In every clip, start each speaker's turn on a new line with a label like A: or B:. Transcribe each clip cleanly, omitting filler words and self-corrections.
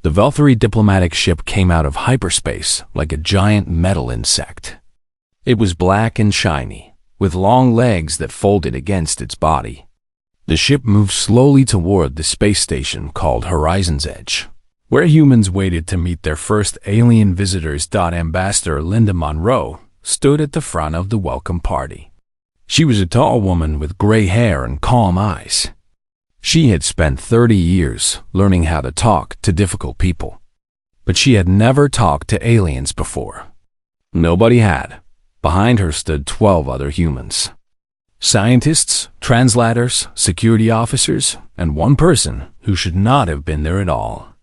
A: The Velthary diplomatic ship came out of hyperspace like a giant metal insect. It was black and shiny, with long legs that folded against its body. The ship moved slowly toward the space station called Horizon's Edge, where humans waited to meet their first alien visitors. Ambassador Linda Monroe stood at the front of the welcome party. She was a tall woman with gray hair and calm eyes. She had spent 30 years learning how to talk to difficult people, but she had never talked to aliens before. Nobody had. Behind her stood 12 other humans. Scientists, translators, security officers, and one person who should not have been there at all.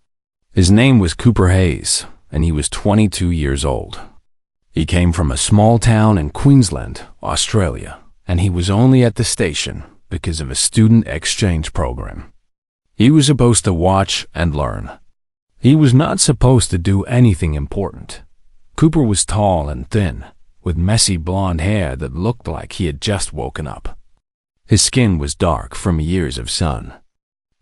A: His name was Cooper Hayes, and he was 22 years old. He came from a small town in Queensland, Australia, and he was only at the station because of a student exchange program. He was supposed to watch and learn. He was not supposed to do anything important. Cooper was tall and thin, with messy blonde hair that looked like he had just woken up. His skin was dark from years of sun.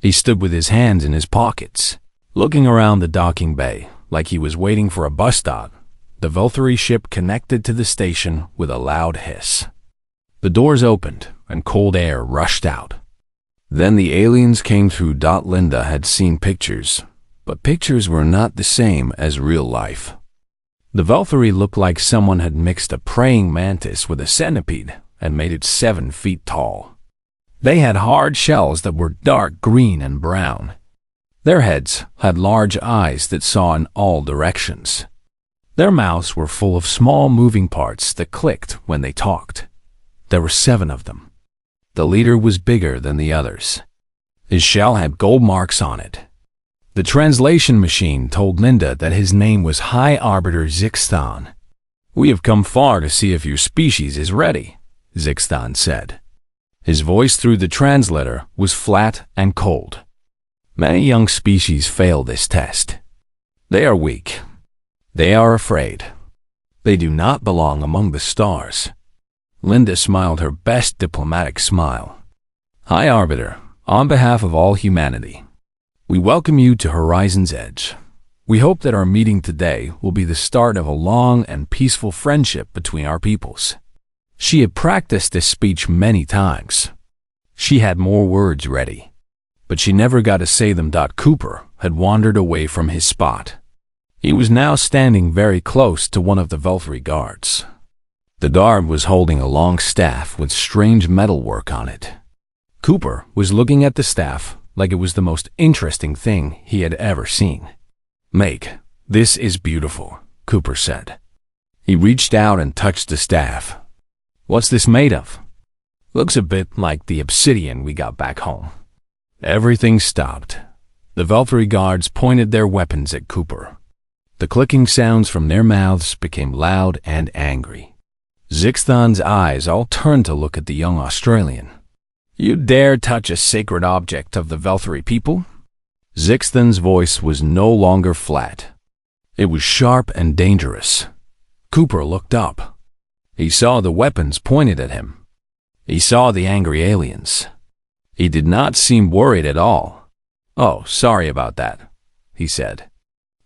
A: He stood with his hands in his pockets, looking around the docking bay like he was waiting for a bus stop. The Velthary ship connected to the station with a loud hiss. The doors opened and cold air rushed out. Then the aliens came through. Linda had seen pictures, but pictures were not the same as real life. The Velthary looked like someone had mixed a praying mantis with a centipede and made it 7 feet tall. They had hard shells that were dark green and brown. Their heads had large eyes that saw in all directions. Their mouths were full of small moving parts that clicked when they talked. There were 7 of them. The leader was bigger than the others. His shell had gold marks on it. The translation machine told Linda that his name was High Arbiter Zixtan. "We have come far to see if your species is ready," Zixtan said. His voice through the translator was flat and cold. Many young species fail this test. They are weak. They are afraid. They do not belong among the stars. Linda smiled her best diplomatic smile. "High Arbiter, on behalf of all humanity, we welcome you to Horizon's Edge. We hope that our meeting today will be the start of a long and peaceful friendship between our peoples." She had practiced this speech many times. She had more words ready, but she never got to say them. Cooper had wandered away from his spot. He was now standing very close to one of the Velthary guards. The guard was holding a long staff with strange metalwork on it. Cooper was looking at the staff like it was the most interesting thing he had ever seen. "Make, this is beautiful," Cooper said. He reached out and touched the staff. "What's this made of?" "Looks a bit like the obsidian we got back home." Everything stopped. The Velthary guards pointed their weapons at Cooper. The clicking sounds from their mouths became loud and angry. Zixtan's eyes all turned to look at the young Australian. "You dare touch a sacred object of the Velthary people?" Zixtan's voice was no longer flat. It was sharp and dangerous. Cooper looked up. He saw the weapons pointed at him. He saw the angry aliens. He did not seem worried at all. "Oh, sorry about that," he said.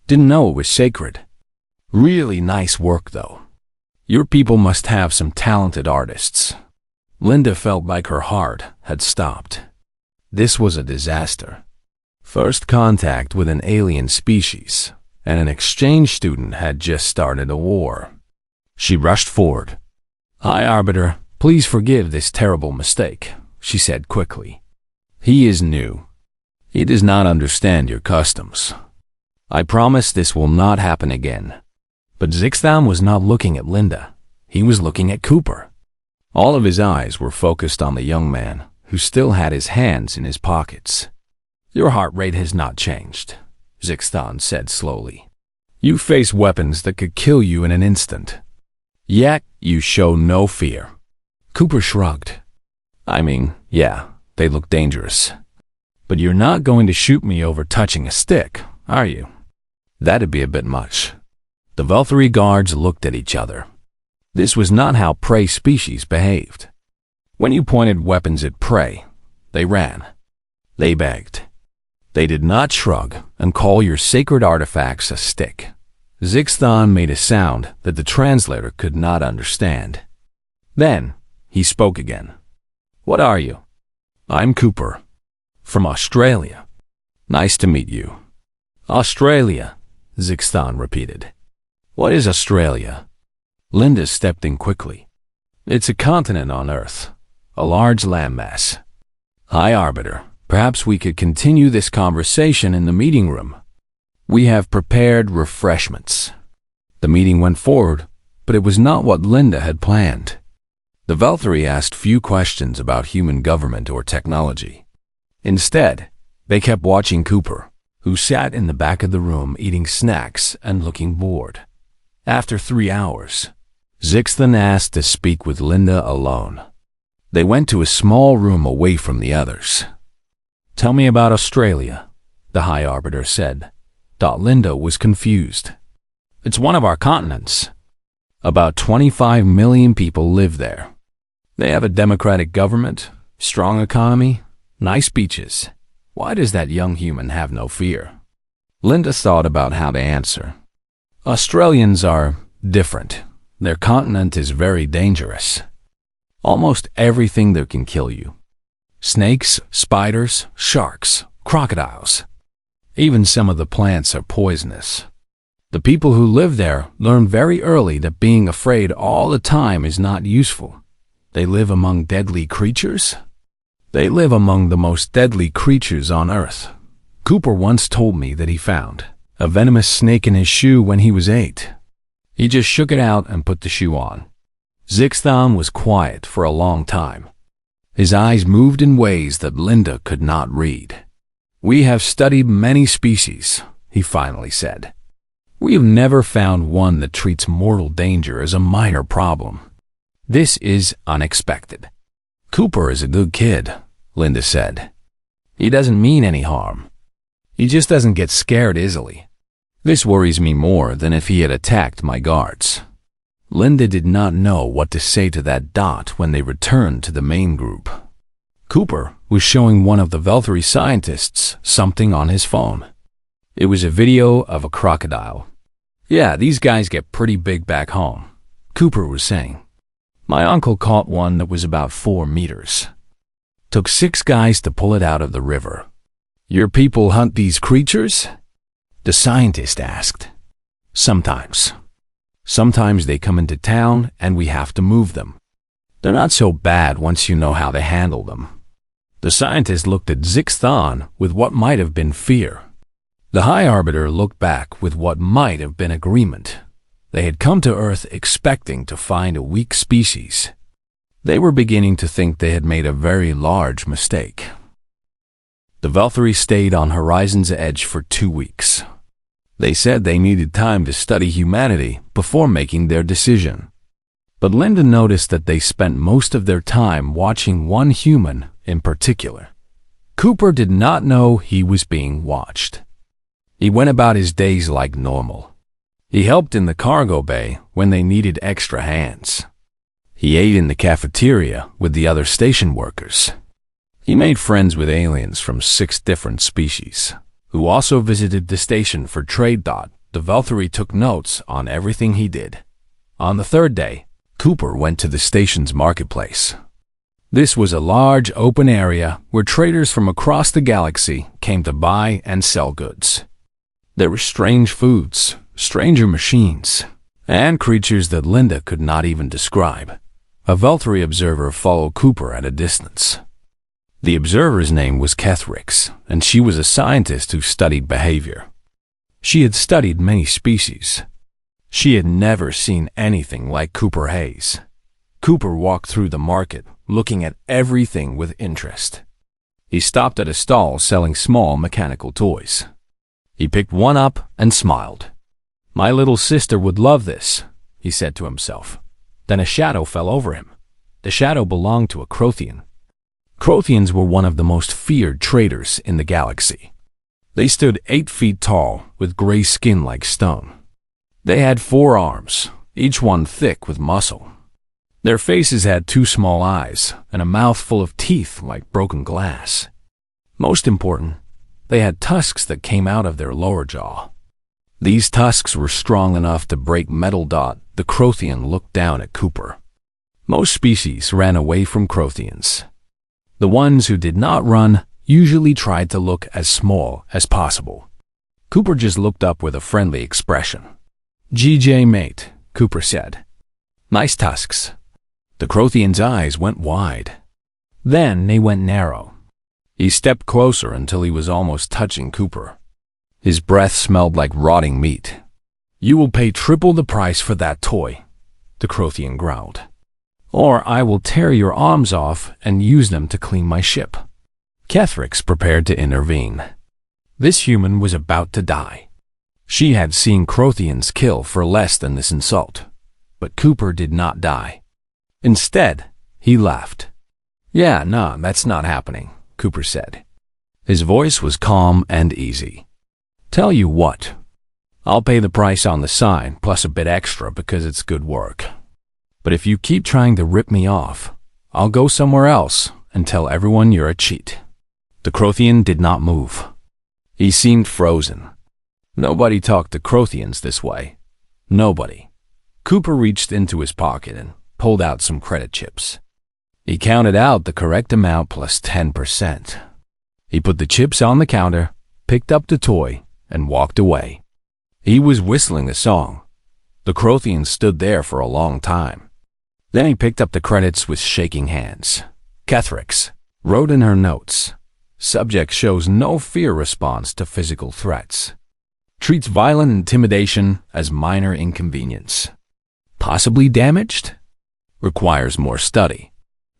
A: "Didn't know it was sacred. Really nice work, though. Your people must have some talented artists." Linda felt like her heart had stopped. This was a disaster. First contact with an alien species, and an exchange student had just started a war. She rushed forward. "High Arbiter, please forgive this terrible mistake," she said quickly. "He is new. He does not understand your customs. I promise this will not happen again." But Zixtan was not looking at Linda. He was looking at Cooper. All of his eyes were focused on the young man, who still had his hands in his pockets. "Your heart rate has not changed," Zixtan said slowly. "You face weapons that could kill you in an instant. Yet you show no fear." Cooper shrugged. "I mean, yeah, they look dangerous. But you're not going to shoot me over touching a stick, are you? That'd be a bit much." The Velthary guards looked at each other. This was not how prey species behaved. When you pointed weapons at prey, they ran. They begged. They did not shrug and call your sacred artifacts a stick. Zixthon made a sound that the translator could not understand. Then he spoke again. What are you? I'm Cooper. From Australia. Nice to meet you. Australia, Zixthon repeated. What is Australia? Linda stepped in quickly. It's a continent on Earth, a large landmass. High Arbiter, perhaps we could continue this conversation in the meeting room. We have prepared refreshments. The meeting went forward, but it was not what Linda had planned. The Valkyrie asked few questions about human government or technology. Instead, they kept watching Cooper, who sat in the back of the room eating snacks and looking bored. After 3 hours, Zixthon asked to speak with Linda alone. They went to a small room away from the others. Tell me about Australia, the High Arbiter said. Linda was confused. It's one of our continents. About 25 million people live there. They have a democratic government, strong economy, nice beaches. Why does that young human have no fear? Linda thought about how to answer. Australians are different. Their continent is very dangerous. Almost everything there can kill you. Snakes, spiders, sharks, crocodiles. Even some of the plants are poisonous. The people who live there learn very early that being afraid all the time is not useful. They live among deadly creatures. They live among the most deadly creatures on Earth. Cooper once told me that he found a venomous snake in his shoe when he was 8. He just shook it out and put the shoe on. Zixthon was quiet for a long time. His eyes moved in ways that Linda could not read. We have studied many species, he finally said. We have never found one that treats mortal danger as a minor problem. This is unexpected. Cooper is a good kid, Linda said. He doesn't mean any harm. He just doesn't get scared easily. This worries me more than if he had attacked my guards. Linda did not know what to say to that dot when they returned to the main group. Cooper was showing one of the Valkyrie scientists something on his phone. It was a video of a crocodile. Yeah, these guys get pretty big back home, Cooper was saying. My uncle caught one that was about 4 meters. Took 6 guys to pull it out of the river. Your people hunt these creatures? The scientist asked. Sometimes. Sometimes they come into town and we have to move them. They're not so bad once you know how to handle them. The scientist looked at Zixthon with what might have been fear. The High Arbiter looked back with what might have been agreement. They had come to Earth expecting to find a weak species. They were beginning to think they had made a very large mistake. The Valkyrie stayed on Horizon's edge for 2 weeks. They said they needed time to study humanity before making their decision. But Linda noticed that they spent most of their time watching one human in particular. Cooper did not know he was being watched. He went about his days like normal. He helped in the cargo bay when they needed extra hands. He ate in the cafeteria with the other station workers. He made friends with aliens from 6 different species, who also visited the station for trade. The Valkyrie took notes on everything he did. On the 3rd day, Cooper went to the station's marketplace. This was a large open area where traders from across the galaxy came to buy and sell goods. There were strange foods, stranger machines, and creatures that Linda could not even describe. A Valkyrie observer followed Cooper at a distance. The observer's name was Kethrix, and she was a scientist who studied behavior. She had studied many species. She had never seen anything like Cooper Hayes. Cooper walked through the market, looking at everything with interest. He stopped at a stall selling small mechanical toys. He picked one up and smiled. My little sister would love this, he said to himself. Then a shadow fell over him. The shadow belonged to a Crothian. Crothians were one of the most feared traders in the galaxy. They stood 8 feet tall, with gray skin like stone. They had 4 arms, each one thick with muscle. Their faces had 2 small eyes and a mouth full of teeth like broken glass. Most important, They had tusks that came out of their lower jaw. These tusks were strong enough to break metal. The Crothian looked down at Cooper. Most species ran away from Crothians. The ones who did not run usually tried to look as small as possible. Cooper just looked up with a friendly expression. "GJ, mate," Cooper said. "Nice tusks." The Crothian's eyes went wide. Then they went narrow. He stepped closer until he was almost touching Cooper. His breath smelled like rotting meat. "You will pay triple the price for that toy," the Crothian growled. "Or I will tear your arms off and use them to clean my ship." Kethrix prepared to intervene. This human was about to die. She had seen Crothians kill for less than this insult. But Cooper did not die. Instead, he laughed. "Yeah, no, that's not happening," Cooper said. His voice was calm and easy. "Tell you what, I'll pay the price on the sign plus a bit extra because it's good work. But if you keep trying to rip me off, I'll go somewhere else and tell everyone you're a cheat." The Crothian did not move. He seemed frozen. Nobody talked to Crothians this way. Nobody. Cooper reached into his pocket and pulled out some credit chips. He counted out the correct amount plus 10%. He put the chips on the counter, picked up the toy, and walked away. He was whistling a song. The Crothian stood there for a long time. Then he picked up the credits with shaking hands. Kethrix wrote in her notes, "Subject shows no fear response to physical threats. Treats violent intimidation as minor inconvenience. Possibly damaged? Requires more study."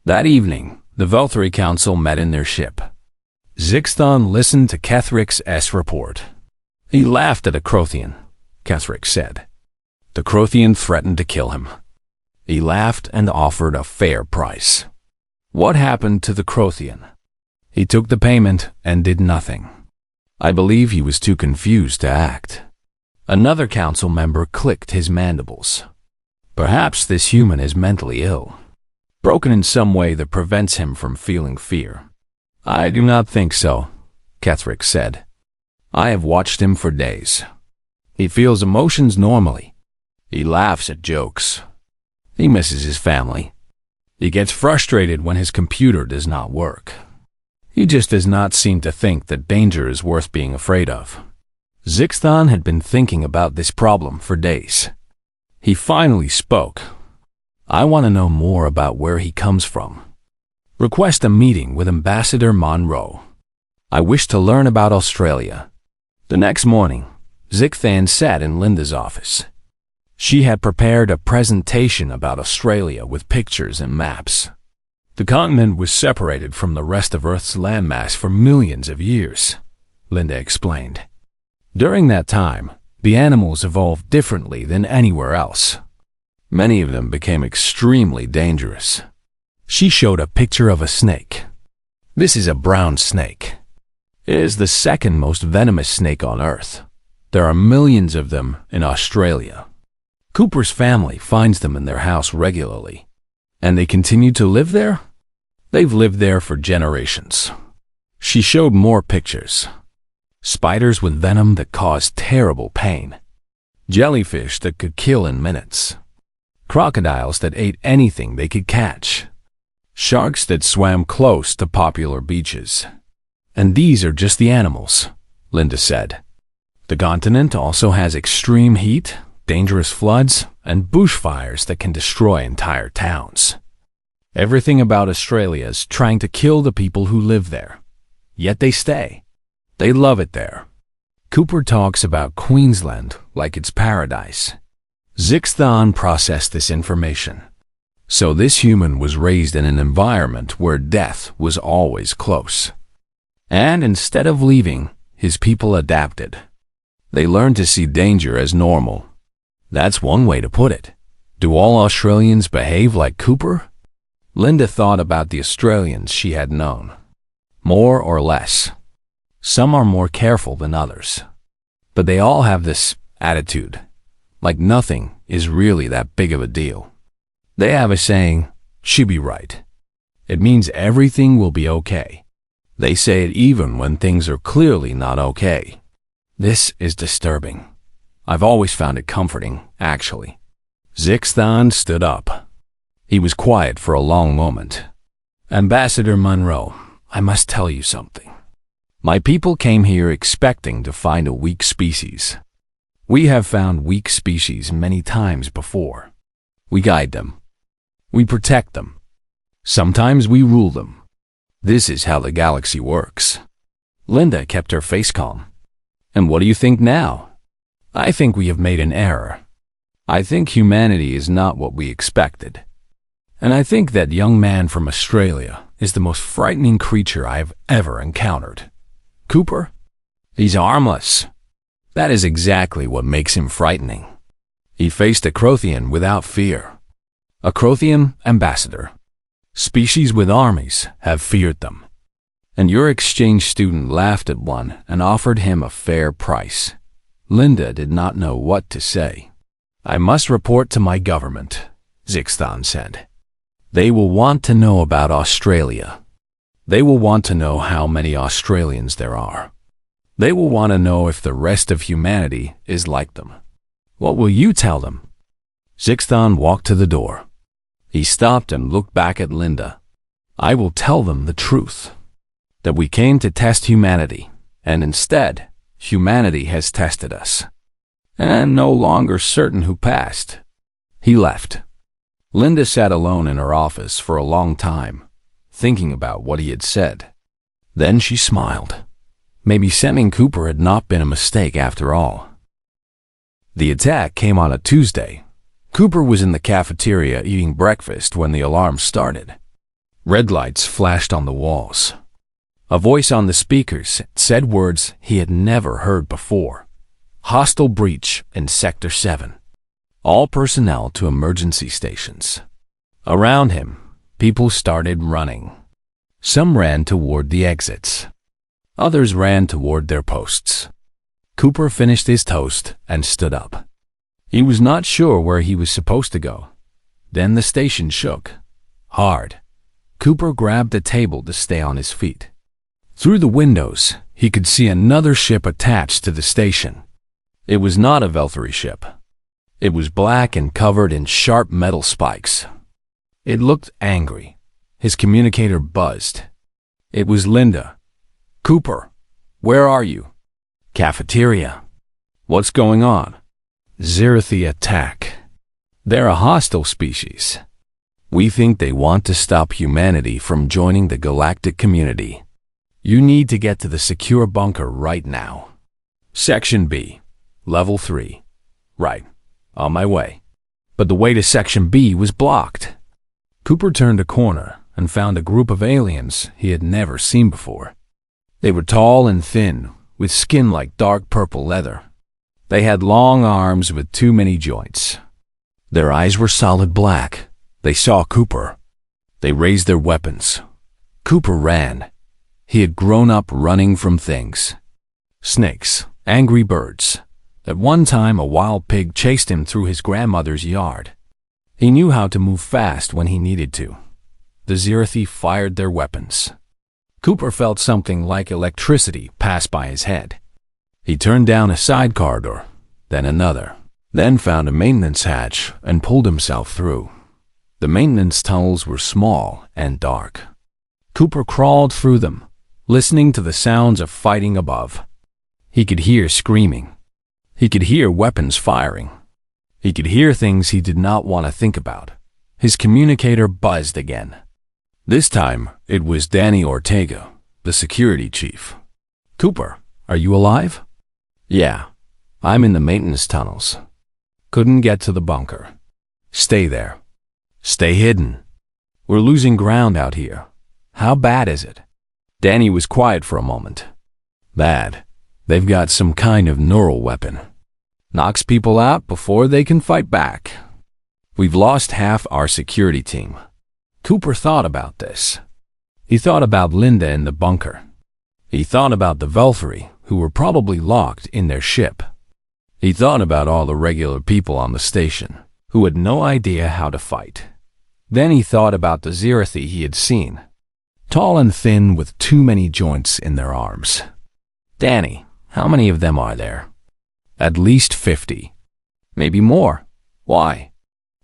A: That evening, the Velthary Council met in their ship. Zixthon listened to Kethrix's report. "He laughed at a Crothian," Kethrix said. "The Crothian threatened to kill him. He laughed and offered a fair price. What happened to the Crothian? He took the payment and did nothing. I believe he was too confused to act." Another council member clicked his mandibles. "Perhaps this human is mentally ill, broken in some way that prevents him from feeling fear." "I do not think so," Kethrix said. "I have watched him for days. He feels emotions normally. He laughs at jokes. He misses his family. He gets frustrated when his computer does not work. He just does not seem to think that danger is worth being afraid of." Zixthon had been thinking about this problem for days. He finally spoke. "I want to know more about where he comes from. Request a meeting with Ambassador Monroe. I wish to learn about Australia." The next morning, Zixthon sat in Linda's office. She had prepared a presentation about Australia with pictures and maps. The continent was separated from the rest of Earth's landmass for millions of years, Linda explained. During that time, the animals evolved differently than anywhere else. Many of them became extremely dangerous. She showed a picture of a snake. This is a brown snake. It is the second most venomous snake on Earth. There are millions of them in Australia. Cooper's family finds them in their house regularly. And they continue to live there? They've lived there for generations. She showed more pictures. Spiders with venom that caused terrible pain. Jellyfish that could kill in minutes. Crocodiles that ate anything they could catch. Sharks that swam close to popular beaches. And these are just the animals, Linda said. The continent also has extreme heat, dangerous floods, and bushfires that can destroy entire towns. Everything about Australia is trying to kill the people who live there. Yet they stay. They love it there. Cooper talks about Queensland like it's paradise. Zixthon processed this information. So this human was raised in an environment where death was always close. And instead of leaving, his people adapted. They learned to see danger as normal. That's one way to put it. Do all Australians behave like Cooper? Linda thought about the Australians she had known. More or less. Some are more careful than others. But they all have this attitude, like nothing is really that big of a deal. They have a saying, "She be right." It means everything will be okay. They say it even when things are clearly not okay. This is disturbing. I've always found it comforting, actually. Zixthon stood up. He was quiet for a long moment. Ambassador Monroe, I must tell you something. My people came here expecting to find a weak species. We have found weak species many times before. We guide them. We protect them. Sometimes we rule them. This is how the galaxy works. Linda kept her face calm. And what do you think now? I think we have made an error. I think humanity is not what we expected. And I think that young man from Australia is the most frightening creature I have ever encountered. Cooper? He's harmless. That is exactly what makes him frightening. He faced a Crothian without fear. A Crothian ambassador. Species with armies have feared them. And your exchange student laughed at one and offered him a fair price. Linda did not know what to say. I must report to my government, Zixthon said. They will want to know about Australia. They will want to know how many Australians there are. They will want to know if the rest of humanity is like them. What will you tell them? Zixthon walked to the door. He stopped and looked back at Linda. I will tell them the truth. That we came to test humanity, and instead, humanity has tested us. And I am no longer certain who passed. He left. Linda sat alone in her office for a long time, thinking about what he had said. Then she smiled. Maybe sending Cooper had not been a mistake after all. The attack came on a Tuesday. Cooper was in the cafeteria eating breakfast when the alarm started. Red lights flashed on the walls. A voice on the speakers said words he had never heard before. Hostile breach in Sector 7. All personnel to emergency stations. Around him, people started running. Some ran toward the exits. Others ran toward their posts. Cooper finished his toast and stood up. He was not sure where he was supposed to go. Then the station shook. Hard. Cooper grabbed a table to stay on his feet. Through the windows, he could see another ship attached to the station. It was not a Velthury ship. It was black and covered in sharp metal spikes. It looked angry. His communicator buzzed. It was Linda. Cooper, where are you? Cafeteria. What's going on? Zirathi attack. They're a hostile species. We think they want to stop humanity from joining the galactic community. You need to get to the secure bunker right now. Section B, Level 3. Right, on my way. But the way to Section B was blocked. Cooper turned a corner and found a group of aliens he had never seen before. They were tall and thin, with skin like dark purple leather. They had long arms with too many joints. Their eyes were solid black. They saw Cooper. They raised their weapons. Cooper ran. He had grown up running from things. Snakes, angry birds. At one time, a wild pig chased him through his grandmother's yard. He knew how to move fast when he needed to. The Zirathi fired their weapons. Cooper felt something like electricity pass by his head. He turned down a side corridor, then another, then found a maintenance hatch and pulled himself through. The maintenance tunnels were small and dark. Cooper crawled through them, listening to the sounds of fighting above. He could hear screaming. He could hear weapons firing. He could hear things he did not want to think about. His communicator buzzed again. This time, it was Danny Ortega, the security chief. Cooper, are you alive? Yeah, I'm in the maintenance tunnels. Couldn't get to the bunker. Stay there. Stay hidden. We're losing ground out here. How bad is it? Danny was quiet for a moment. Bad. They've got some kind of neural weapon. Knocks people out before they can fight back. We've lost half our security team. Cooper thought about this. He thought about Linda in the bunker. He thought about the Velthury, who were probably locked in their ship. He thought about all the regular people on the station, who had no idea how to fight. Then he thought about the Zirathi he had seen. tall and thin with too many joints in their arms. Danny, how many of them are there? At least 50. Maybe more. Why?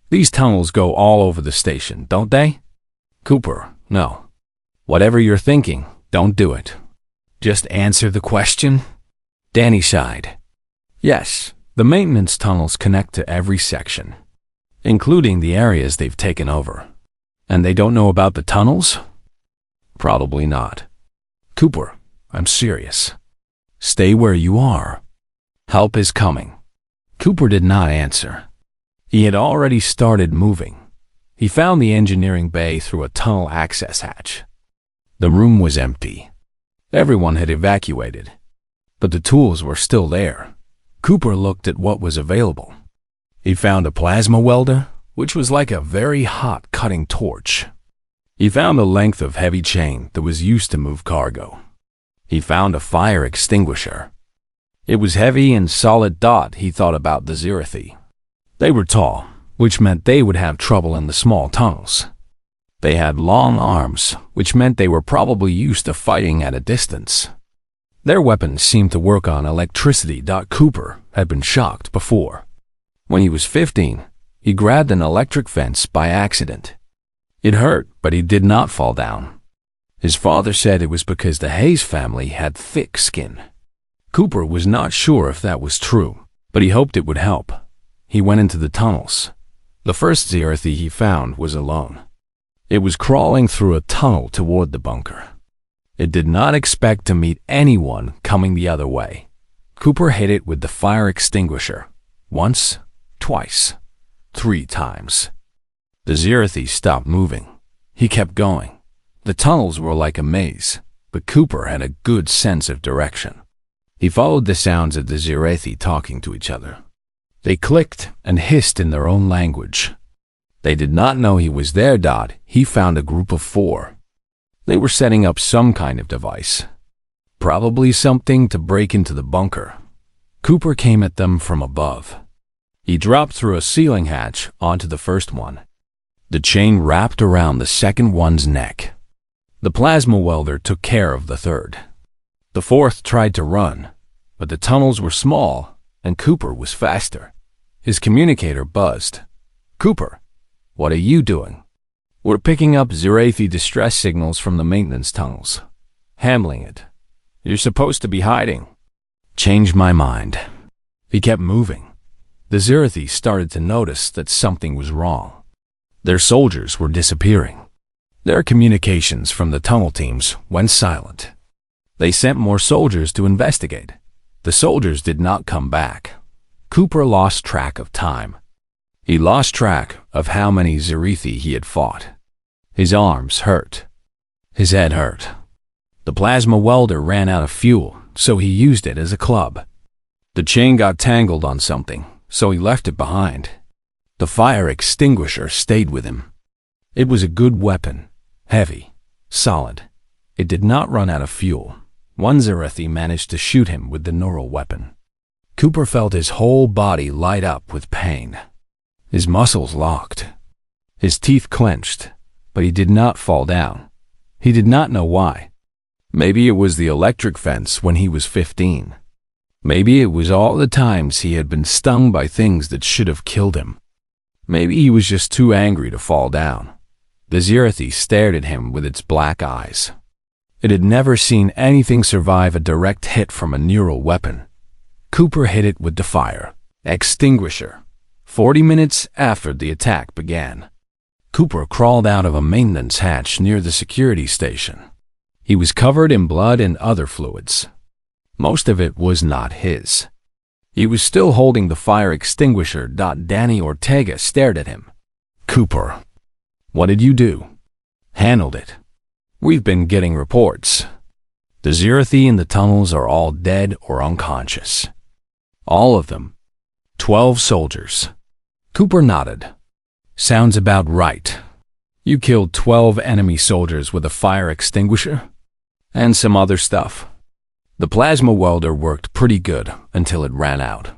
A: These tunnels go all over the station, don't they? Cooper, no. Whatever you're thinking, don't do it. Just answer the question. Danny sighed. Yes, the maintenance tunnels connect to every section, including the areas they've taken over. And they don't know about the tunnels? Probably not. Cooper, I'm serious. Stay where you are. Help is coming. Cooper did not answer. He had already started moving. He found the engineering bay through a tunnel access hatch. The room was empty. Everyone had evacuated, but the tools were still there. Cooper looked at what was available. He found a plasma welder, which was like a very hot cutting torch. He found a length of heavy chain that was used to move cargo. He found a fire extinguisher. It was heavy and solid. He thought about the Zirathi. They were tall, which meant they would have trouble in the small tunnels. They had long arms, which meant they were probably used to fighting at a distance. Their weapons seemed to work on electricity. Cooper had been shocked before. When he was 15, he grabbed an electric fence by accident. It hurt, but he did not fall down. His father said it was because the Hayes family had thick skin. Cooper was not sure if that was true, but he hoped it would help. He went into the tunnels. The first Zirathi he found was alone. It was crawling through a tunnel toward the bunker. It did not expect to meet anyone coming the other way. Cooper hit it with the fire extinguisher. Once, twice, 3 times. The Zirathi stopped moving. He kept going. The tunnels were like a maze, but Cooper had a good sense of direction. He followed the sounds of the Zirathi talking to each other. They clicked and hissed in their own language. They did not know he was there. He found a group of 4. They were setting up some kind of device. Probably something to break into the bunker. Cooper came at them from above. He dropped through a ceiling hatch onto the first one. The chain wrapped around the second one's neck. The plasma welder took care of the third. The fourth tried to run, but the tunnels were small and Cooper was faster. His communicator buzzed. Cooper, what are you doing? We're picking up Zirathi distress signals from the maintenance tunnels. Handling it. You're supposed to be hiding. Changed my mind. He kept moving. The Zirathi started to notice that something was wrong. Their soldiers were disappearing. Their communications from the tunnel teams went silent. They sent more soldiers to investigate. The soldiers did not come back. Cooper lost track of time. He lost track of how many Zirathi he had fought. His arms hurt. His head hurt. The plasma welder ran out of fuel, so he used it as a club. The chain got tangled on something, so he left it behind. The fire extinguisher stayed with him. It was a good weapon. Heavy, solid. It did not run out of fuel. One Zirathi managed to shoot him with the neural weapon. Cooper felt his whole body light up with pain. His muscles locked. His teeth clenched, but he did not fall down. He did not know why. Maybe it was the electric fence when he was 15. Maybe it was all the times he had been stung by things that should have killed him. Maybe he was just too angry to fall down. The Zirathi stared at him with its black eyes. It had never seen anything survive a direct hit from a neural weapon. Cooper hit it with the fire extinguisher. 40 minutes after the attack began. Cooper crawled out of a maintenance hatch near the security station. He was covered in blood and other fluids. Most of it was not his. He was still holding the fire extinguisher. Danny Ortega stared at him. Cooper, what did you do? Handled it. We've been getting reports. The Zirathi in the tunnels are all dead or unconscious. All of them. 12 soldiers. Cooper nodded. Sounds about right. You killed 12 enemy soldiers with a fire extinguisher? And some other stuff. The plasma welder worked pretty good until it ran out.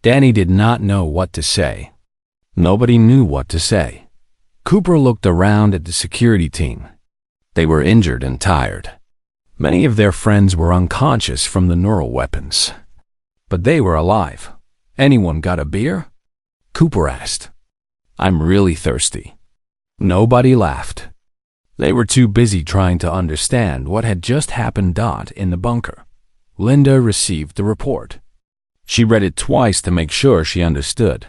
A: Danny did not know what to say. Nobody knew what to say. Cooper looked around at the security team. They were injured and tired. Many of their friends were unconscious from the neural weapons. But they were alive. Anyone got a beer? Cooper asked. I'm really thirsty. Nobody laughed. They were too busy trying to understand what had just happened. In the bunker, Linda received the report. She read it twice to make sure she understood.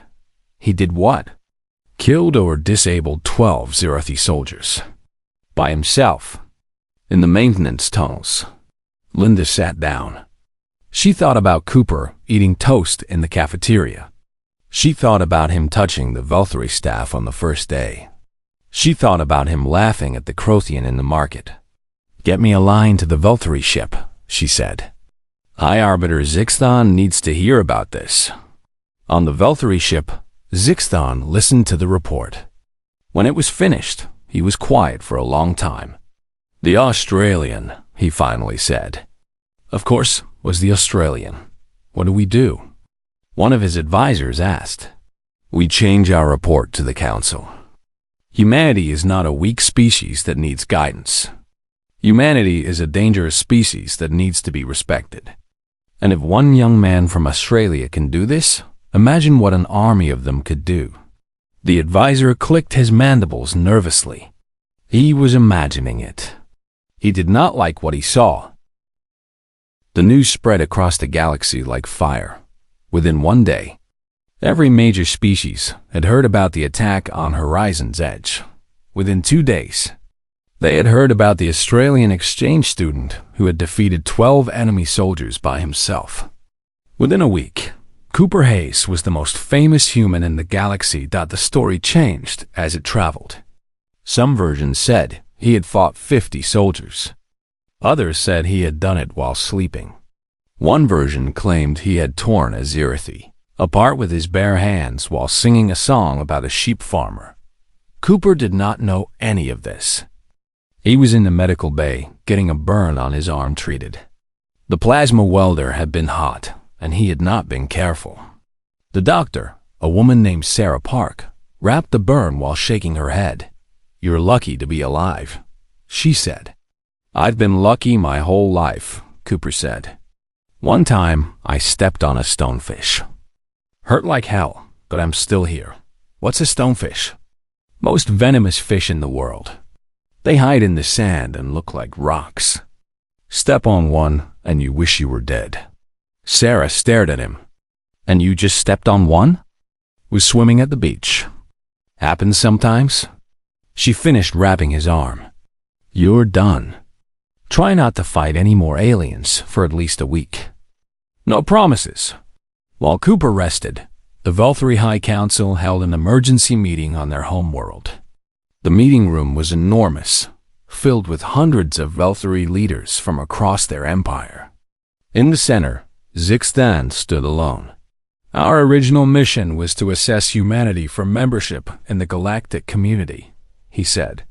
A: He did what? Killed or disabled 12 Zerathi soldiers. By himself. In the maintenance tunnels. Linda sat down. She thought about Cooper eating toast in the cafeteria. She thought about him touching the Velthary staff on the first day. She thought about him laughing at the Crothian in the market. Get me a line to the Velthary ship, she said. High Arbiter Zixthon needs to hear about this. On the Velthary ship, Zixthon listened to the report. When it was finished, he was quiet for a long time. The Australian, he finally said. Of course, was the Australian. What do we do? One of his advisors asked. We change our report to the Council. Humanity is not a weak species that needs guidance. Humanity is a dangerous species that needs to be respected. And if one young man from Australia can do this, imagine what an army of them could do. The advisor clicked his mandibles nervously. He was imagining it. He did not like what he saw. The news spread across the galaxy like fire. Within one day, every major species had heard about the attack on Horizon's Edge. Within 2 days, they had heard about the Australian exchange student who had defeated 12 enemy soldiers by himself. Within a week, Cooper Hayes was the most famous human in the galaxy. The story changed as it traveled. Some versions said he had fought 50 soldiers. Others said he had done it while sleeping. One version claimed he had torn a Zerathi apart with his bare hands while singing a song about a sheep farmer. Cooper did not know any of this. He was in the medical bay getting a burn on his arm treated. The plasma welder had been hot, and he had not been careful. The doctor, a woman named Sarah Park, wrapped the burn while shaking her head. You're lucky to be alive, she said. I've been lucky my whole life, Cooper said. One time, I stepped on a stonefish. Hurt like hell, but I'm still here. What's a stonefish? Most venomous fish in the world. They hide in the sand and look like rocks. Step on one, and you wish you were dead. Sarah stared at him. And you just stepped on one? Was swimming at the beach. Happens sometimes. She finished wrapping his arm. You're done. Try not to fight any more aliens for at least a week. No promises. While Cooper rested, the Velthary High Council held an emergency meeting on their homeworld. The meeting room was enormous, filled with hundreds of Velthary leaders from across their empire. In the center, Zixthon stood alone. Our original mission was to assess humanity for membership in the galactic community, he said.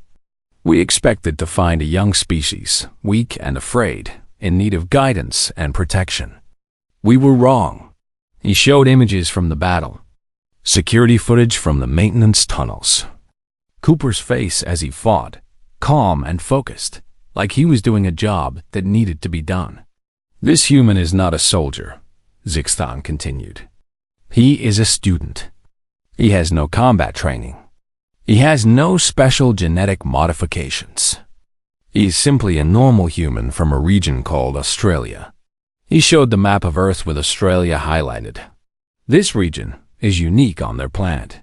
A: We expected to find a young species, weak and afraid, in need of guidance and protection. We were wrong. He showed images from the battle, security footage from the maintenance tunnels. Cooper's face as he fought, calm and focused, like he was doing a job that needed to be done. This human is not a soldier, Zixthon continued. He is a student. He has no combat training. He has no special genetic modifications. He is simply a normal human from a region called Australia. He showed the map of Earth with Australia highlighted. This region is unique on their planet.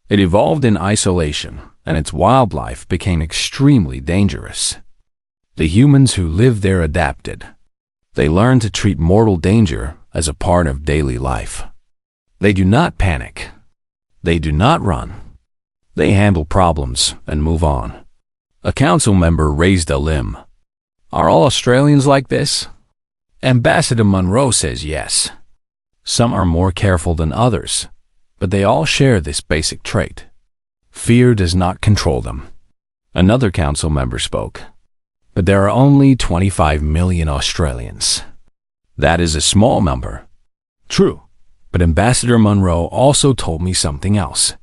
A: It evolved in isolation, and its wildlife became extremely dangerous. The humans who live there adapted. They learned to treat mortal danger as a part of daily life. They do not panic. They do not run. They handle problems and move on. A council member raised a limb. Are all Australians like this? Ambassador Monroe says yes. Some are more careful than others, but they all share this basic trait. Fear does not control them. Another council member spoke. But there are only 25 million Australians. That is a small number. True, but Ambassador Monroe also told me something else.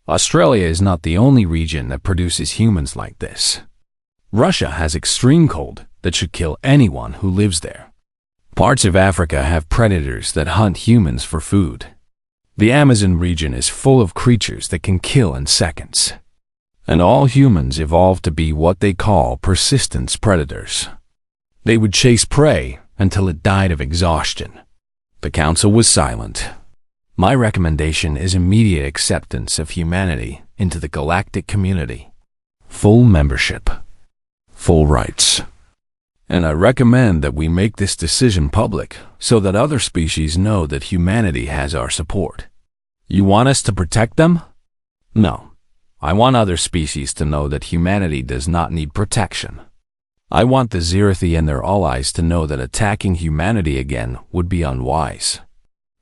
A: Australia is not the only region that produces humans like this. Russia has extreme cold that should kill anyone who lives there. Parts of Africa have predators that hunt humans for food. The Amazon region is full of creatures that can kill in seconds. And all humans evolved to be what they call persistence predators. They would chase prey until it died of exhaustion. The council was silent. My recommendation is immediate acceptance of humanity into the galactic community. Full membership. Full rights. And I recommend that we make this decision public so that other species know that humanity has our support. You want us to protect them? No. I want other species to know that humanity does not need protection. I want the Zirathi and their allies to know that attacking humanity again would be unwise.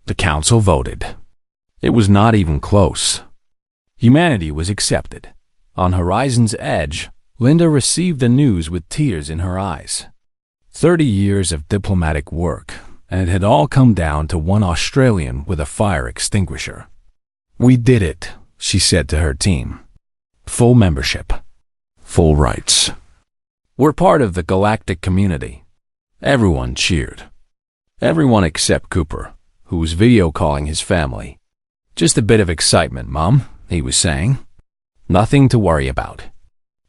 A: The council voted. It was not even close. Humanity was accepted. On Horizon's edge, Linda received the news with tears in her eyes. 30 years of diplomatic work, and it had all come down to one Australian with a fire extinguisher. We did it, she said to her team. Full membership. Full rights. We're part of the galactic community. Everyone cheered. Everyone except Cooper, who was video calling his family. Just a bit of excitement, Mom, he was saying. Nothing to worry about.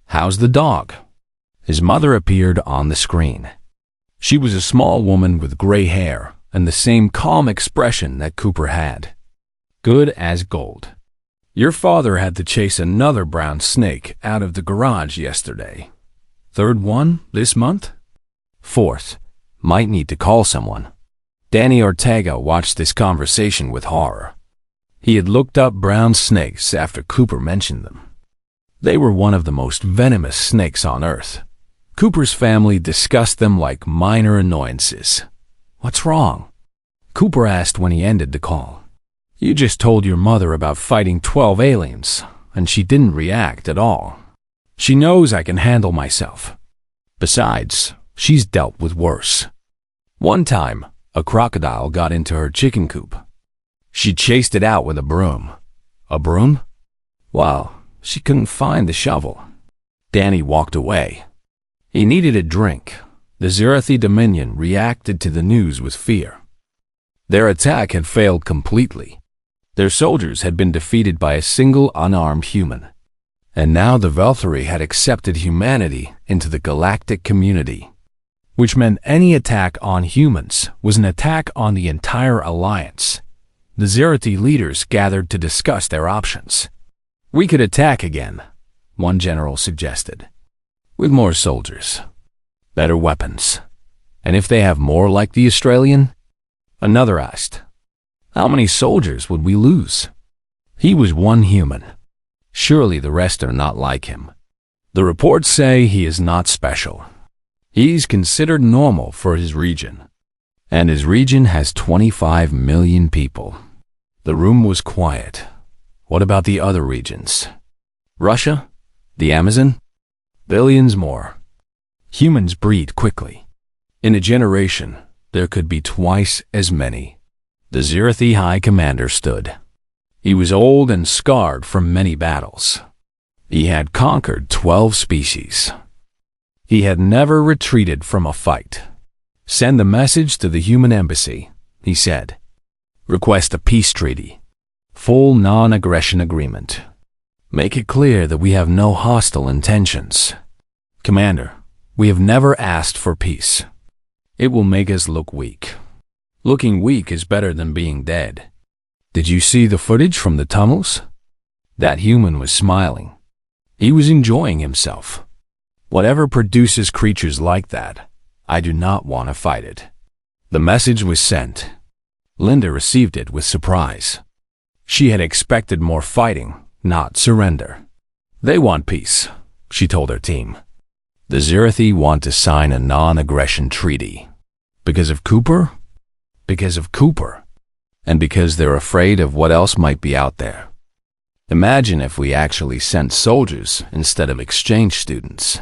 A: How's the dog? His mother appeared on the screen. She was a small woman with gray hair and the same calm expression that Cooper had. Good as gold. Your father had to chase another brown snake out of the garage yesterday. Third one this month? Fourth. Might need to call someone. Danny Ortega watched this conversation with horror. He had looked up brown snakes after Cooper mentioned them. They were one of the most venomous snakes on Earth. Cooper's family discussed them like minor annoyances. What's wrong? Cooper asked when he ended the call. You just told your mother about fighting 12 aliens, and she didn't react at all. She knows I can handle myself. Besides, she's dealt with worse. One time, a crocodile got into her chicken coop. She chased it out with a broom. A broom? Well, she couldn't find the shovel. Danny walked away. He needed a drink. The Zirathi Dominion reacted to the news with fear. Their attack had failed completely. Their soldiers had been defeated by a single unarmed human. And now the Velthari had accepted humanity into the galactic community, which meant any attack on humans was an attack on the entire alliance. The Zirathi leaders gathered to discuss their options. We could attack again, one general suggested, with more soldiers, better weapons, and if they have more like the Australian? Another asked, how many soldiers would we lose? He was one human. Surely the rest are not like him. The reports say he is not special. He's considered normal for his region. And his region has 25 million people. The room was quiet. What about the other regions? Russia? The Amazon? Billions more. Humans breed quickly. In a generation, there could be twice as many. The Zirathi High Commander stood. He was old and scarred from many battles. He had conquered 12 species. He had never retreated from a fight. Send the message to the human embassy, he said. Request a peace treaty. Full non-aggression agreement. Make it clear that we have no hostile intentions. Commander, we have never asked for peace. It will make us look weak. Looking weak is better than being dead. Did you see the footage from the tunnels? That human was smiling. He was enjoying himself. Whatever produces creatures like that, I do not want to fight it. The message was sent. Linda received it with surprise. She had expected more fighting, not surrender. They want peace, she told her team. The Zirathi want to sign a non-aggression treaty. Because of Cooper? Because of Cooper. And because they're afraid of what else might be out there. Imagine if we actually sent soldiers instead of exchange students.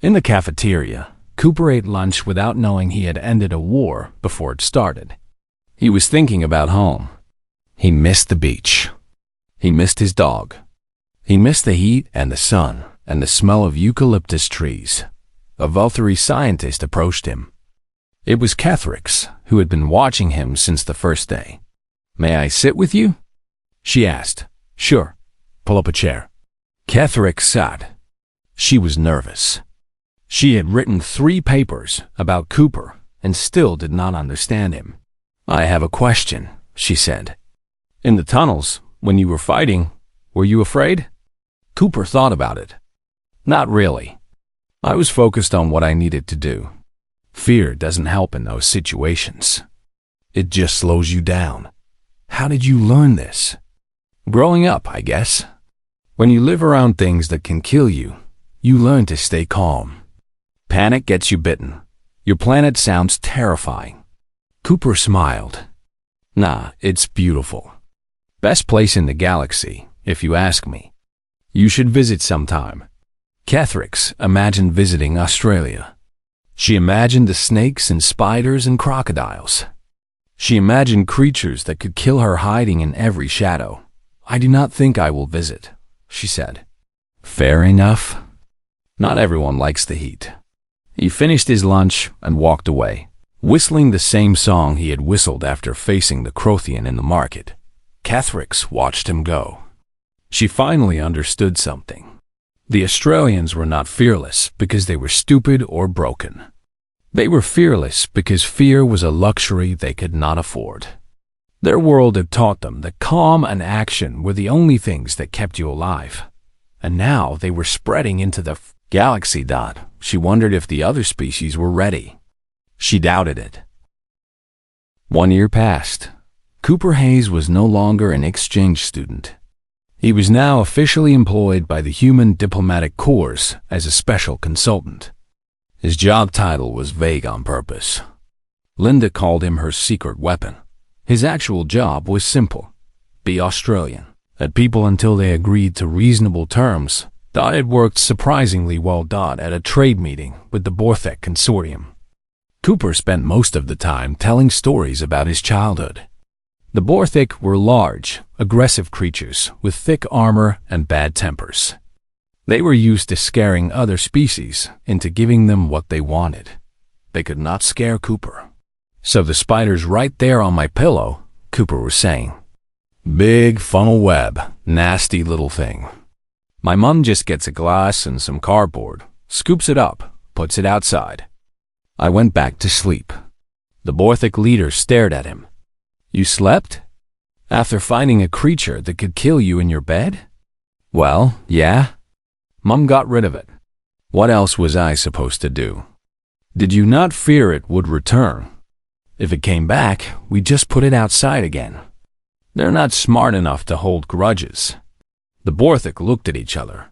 A: In the cafeteria, Cooper ate lunch without knowing he had ended a war before it started. He was thinking about home. He missed the beach. He missed his dog. He missed the heat and the sun and the smell of eucalyptus trees. A Vulturi scientist approached him. It was Cathrix, who had been watching him since the first day. "May I sit with you?" she asked. "Sure. Pull up a chair." Cathrix sat. She was nervous. She had written 3 papers about Cooper and still did not understand him. "I have a question," she said. "In the tunnels, when you were fighting, were you afraid?" Cooper thought about it. "Not really. I was focused on what I needed to do. Fear doesn't help in those situations. It just slows you down. How did you learn this?" "Growing up, I guess. When you live around things that can kill you, you learn to stay calm. Panic gets you bitten. Your planet sounds terrifying." Cooper smiled. "Nah, it's beautiful. Best place in the galaxy, if you ask me. You should visit sometime." Cathrix imagined visiting Australia. She imagined the snakes and spiders and crocodiles. She imagined creatures that could kill her hiding in every shadow. "I do not think I will visit," she said. "Fair enough." Not everyone likes the heat. He finished his lunch and walked away, whistling the same song he had whistled after facing the Crothian in the market. Cathrix watched him go. She finally understood something. The Australians were not fearless because they were stupid or broken. They were fearless because fear was a luxury they could not afford. Their world had taught them that calm and action were the only things that kept you alive. And now they were spreading into the galaxy. She wondered if the other species were ready. She doubted it. 1 year passed. Cooper Hayes was no longer an exchange student. He was now officially employed by the Human Diplomatic Corps as a special consultant. His job title was vague on purpose. Linda called him her secret weapon. His actual job was simple: be Australian. At people until they agreed to reasonable terms. Dot had worked surprisingly well at a trade meeting with the Borthek Consortium. Cooper spent most of the time telling stories about his childhood. The Borthek were large, aggressive creatures with thick armor and bad tempers. They were used to scaring other species into giving them what they wanted. They could not scare Cooper. "So the spider's right there on my pillow," Cooper was saying. "Big funnel web, nasty little thing. My mom just gets a glass and some cardboard, scoops it up, puts it outside." I went back to sleep. The Borthek leader stared at him. "You slept? After finding a creature that could kill you in your bed?" "Well, yeah. Mom got rid of it. What else was I supposed to do?" "Did you not fear it would return? If it came back, we just put it outside again. They're not smart enough to hold grudges." The Borthek looked at each other.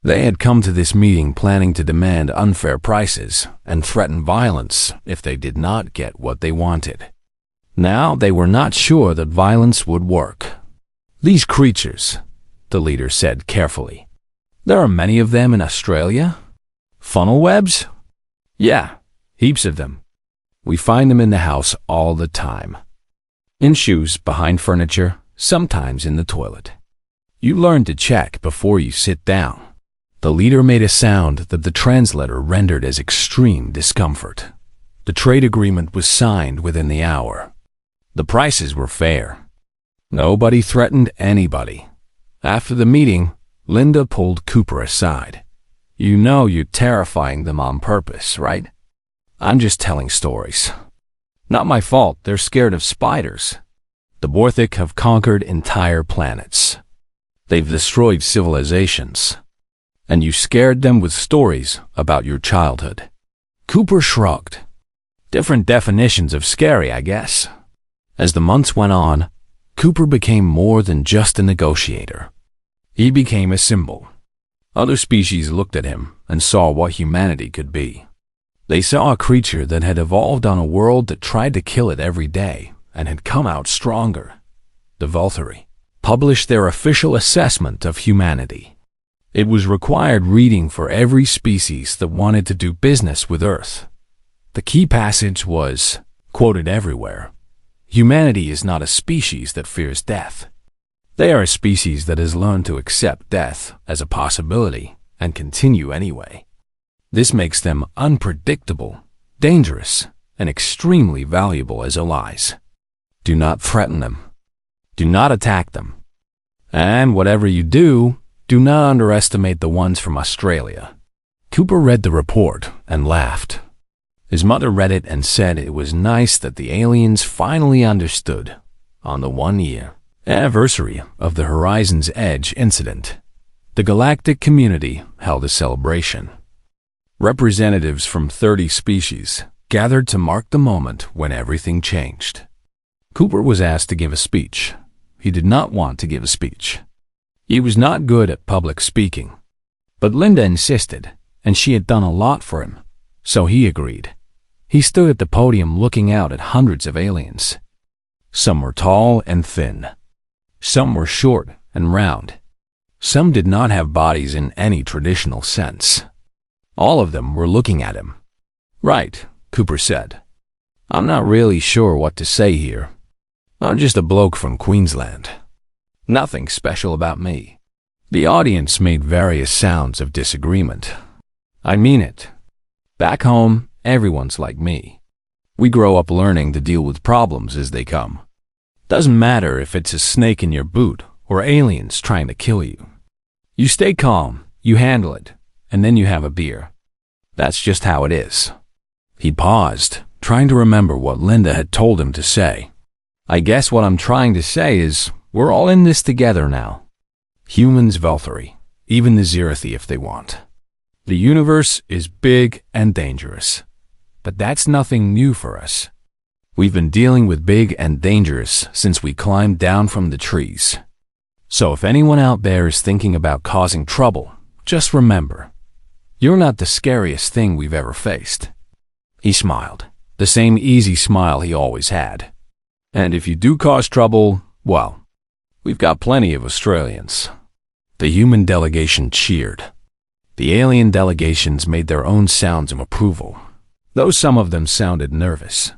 A: They had come to this meeting planning to demand unfair prices and threaten violence if they did not get what they wanted. Now they were not sure that violence would work. "These creatures," the leader said carefully. "There are many of them in Australia? Funnel webs?" "Yeah, heaps of them. We find them in the house all the time. In shoes, behind furniture, sometimes in the toilet. You learn to check before you sit down." The leader made a sound that the translator rendered as extreme discomfort. The trade agreement was signed within the hour. The prices were fair. Nobody threatened anybody. After the meeting, Linda pulled Cooper aside. "You know you're terrifying them on purpose, right?" "I'm just telling stories." "Not my fault, they're scared of spiders. The Borthek have conquered entire planets. They've destroyed civilizations. And you scared them with stories about your childhood." Cooper shrugged. "Different definitions of scary, I guess." As the months went on, Cooper became more than just a negotiator. He became a symbol. Other species looked at him and saw what humanity could be. They saw a creature that had evolved on a world that tried to kill it every day and had come out stronger. The Vulturi published their official assessment of humanity. It was required reading for every species that wanted to do business with Earth. The key passage was, quoted everywhere, "Humanity is not a species that fears death. They are a species that has learned to accept death as a possibility and continue anyway. This makes them unpredictable, dangerous, and extremely valuable as allies. Do not threaten them. Do not attack them. And whatever you do, do not underestimate the ones from Australia. Cooper read the report and laughed. His mother read it and said it was nice that the aliens finally understood. On the 1-year anniversary of the Horizon's Edge incident, the galactic community held a celebration. Representatives from 30 species gathered to mark the moment when everything changed. Cooper was asked to give a speech. He did not want to give a speech. He was not good at public speaking. But Linda insisted, and she had done a lot for him, so he agreed. He stood at the podium looking out at hundreds of aliens. Some were tall and thin. Some were short and round. Some did not have bodies in any traditional sense. All of them were looking at him. "Right," Cooper said. "I'm not really sure what to say here. I'm just a bloke from Queensland. Nothing special about me." The audience made various sounds of disagreement. "I mean it. Back home, everyone's like me. We grow up learning to deal with problems as they come. Doesn't matter if it's a snake in your boot or aliens trying to kill you. You stay calm, you handle it, and then you have a beer. That's just how it is." He paused, trying to remember what Linda had told him to say. "I guess what I'm trying to say is we're all in this together now. Humans, Velthari, even the Zirathi if they want. The universe is big and dangerous. But that's nothing new for us. We've been dealing with big and dangerous since we climbed down from the trees. So if anyone out there is thinking about causing trouble, just remember, you're not the scariest thing we've ever faced." He smiled, the same easy smile he always had. "And if you do cause trouble, well, we've got plenty of Australians." The human delegation cheered. The alien delegations made their own sounds of approval, though some of them sounded nervous.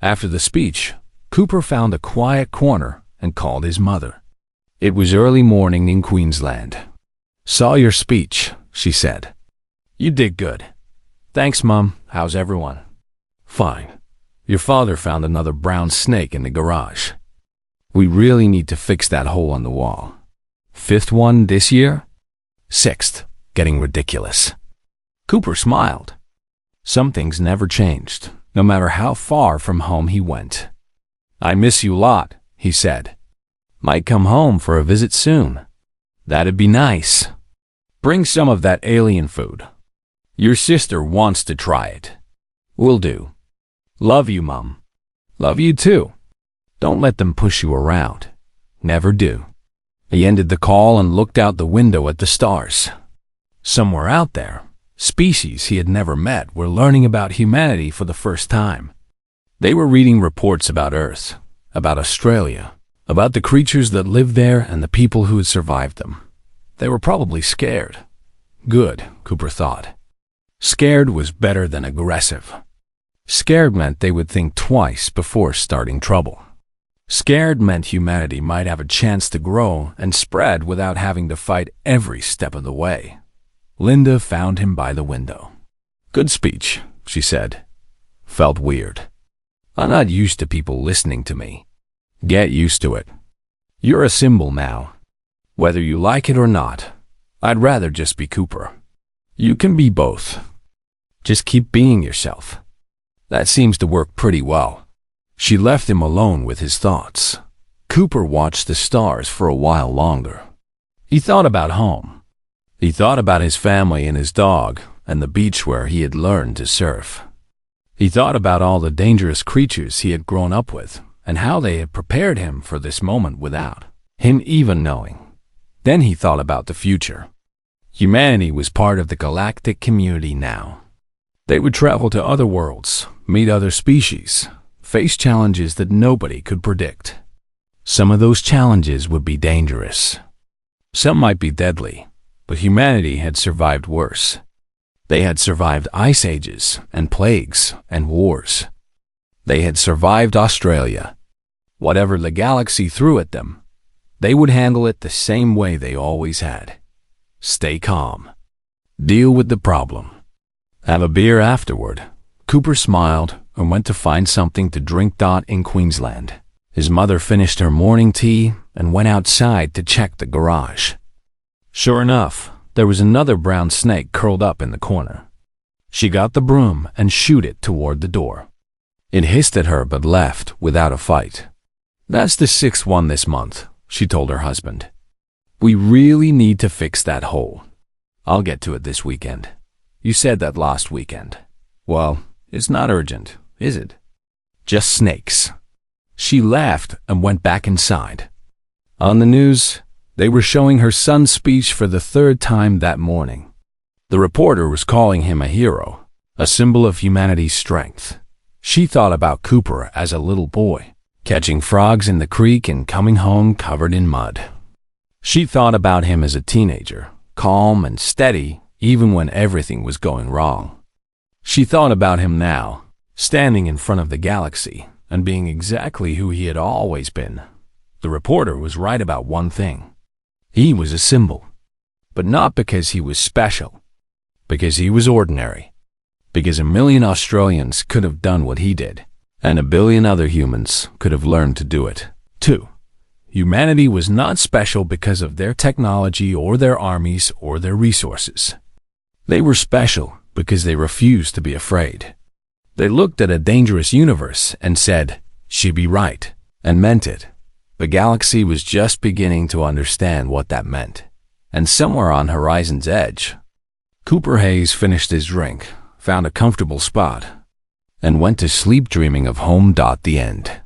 A: After the speech, Cooper found a quiet corner and called his mother. It was early morning in Queensland. "Saw your speech," she said. "You did good." "Thanks, Mum. How's everyone?" "Fine. Your father found another brown snake in the garage. We really need to fix that hole on the wall. 5th one this year? 6th. Getting ridiculous." Cooper smiled. Some things never changed, no matter how far from home he went. "I miss you a lot," he said. "Might come home for a visit soon." "That'd be nice. Bring some of that alien food. Your sister wants to try it." "Will do." "Love you, Mum." "Love you too. Don't let them push you around. Never do." He ended the call and looked out the window at the stars. Somewhere out there, species he had never met were learning about humanity for the first time. They were reading reports about Earth, about Australia, about the creatures that lived there and the people who had survived them. They were probably scared. Good, Cooper thought. Scared was better than aggressive. Scared meant they would think twice before starting trouble. Scared meant humanity might have a chance to grow and spread without having to fight every step of the way. Linda found him by the window. "Good speech," she said. "Felt weird. I'm not used to people listening to me." "Get used to it. You're a symbol now. Whether you like it or not, I'd rather just be Cooper. You can be both. Just keep being yourself. That seems to work pretty well." She left him alone with his thoughts. Cooper watched the stars for a while longer. He thought about home. He thought about his family and his dog and the beach where he had learned to surf. He thought about all the dangerous creatures he had grown up with and how they had prepared him for this moment without him even knowing. Then he thought about the future. Humanity was part of the galactic community now. They would travel to other worlds, meet other species, face challenges that nobody could predict. Some of those challenges would be dangerous. Some might be deadly. But humanity had survived worse. They had survived ice ages and plagues and wars. They had survived Australia. Whatever the galaxy threw at them, they would handle it the same way they always had. Stay calm. Deal with the problem. Have a beer afterward. Cooper smiled and went to find something to drink. In Queensland, his mother finished her morning tea and went outside to check the garage. Sure enough, there was another brown snake curled up in the corner. She got the broom and shooed it toward the door. It hissed at her but left without a fight. That's the sixth one this month, she told her husband. We really need to fix that hole. I'll get to it this weekend. You said that last weekend. Well, it's not urgent, is it? Just snakes. She laughed and went back inside. On the news, they were showing her son's speech for the third time that morning. The reporter was calling him a hero, a symbol of humanity's strength. She thought about Cooper as a little boy, catching frogs in the creek and coming home covered in mud. She thought about him as a teenager, calm and steady even when everything was going wrong. She thought about him now, standing in front of the galaxy and being exactly who he had always been. The reporter was right about one thing. He was a symbol, but not because he was special, because he was ordinary, because 1 million Australians could have done what he did, and 1 billion other humans could have learned to do it, too. Humanity was not special because of their technology or their armies or their resources. They were special because they refused to be afraid. They looked at a dangerous universe and said, "She'd be right," and meant it. The galaxy was just beginning to understand what that meant, and somewhere on horizon's edge, Cooper Hayes finished his drink, found a comfortable spot, and went to sleep dreaming of home. The end.